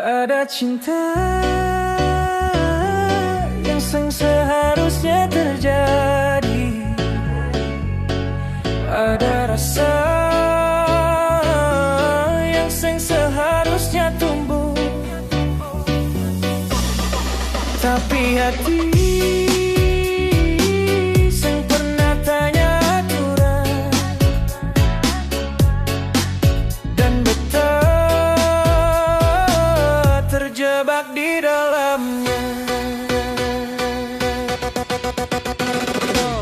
Ada cinta yang seharusnya terjadi, ada rasa yang seharusnya tumbuh, tapi hati sing pernah tanya aturan dan terjebak di dalamnya.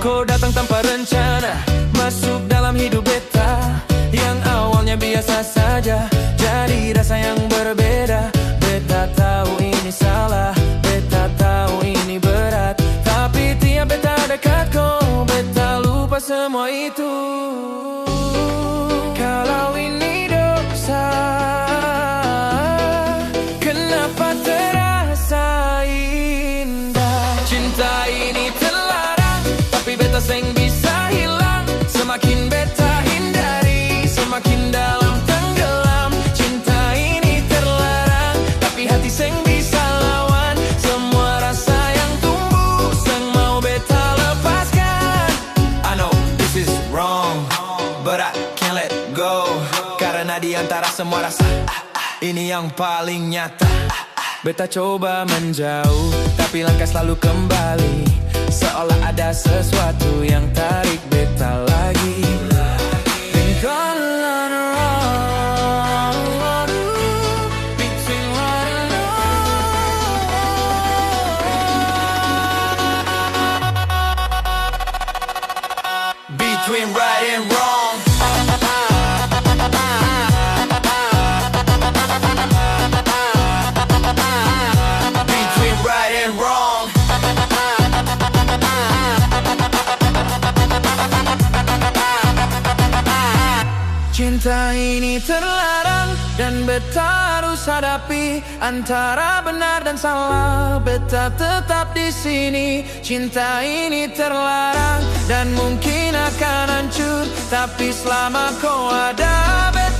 Kau datang tanpa rencana, masuk dalam hidup beta yang awalnya biasa saja, jadi rasa yang berbeda. Beta tahu ini salah, beta tahu ini berat, tapi tiap beta dekat kau, beta lupa semua itu. Kalau ini dosa, kenapa terasa indah? Cinta ini terlarang, tapi beta seng bisa hilang. Semakin beta hindari, semakin dalam tenggelam. Cinta ini terlarang, tapi hati seng bisa lawan. Semua rasa yang tumbuh, seng mau beta lepaskan. I know this is wrong, but I can't let go. Karena di antara semua rasa, ini yang paling nyata. Beta coba menjauh, tapi langkah selalu kembali, seolah ada sesuatu yang tarik beta lagi. Been gone on a road, between right and wrong, between right and wrong. Cinta ini terlarang dan beta harus hadapi antara benar dan salah. Beta tetap di sini. Cinta ini terlarang dan mungkin akan hancur, tapi selama kau ada, beta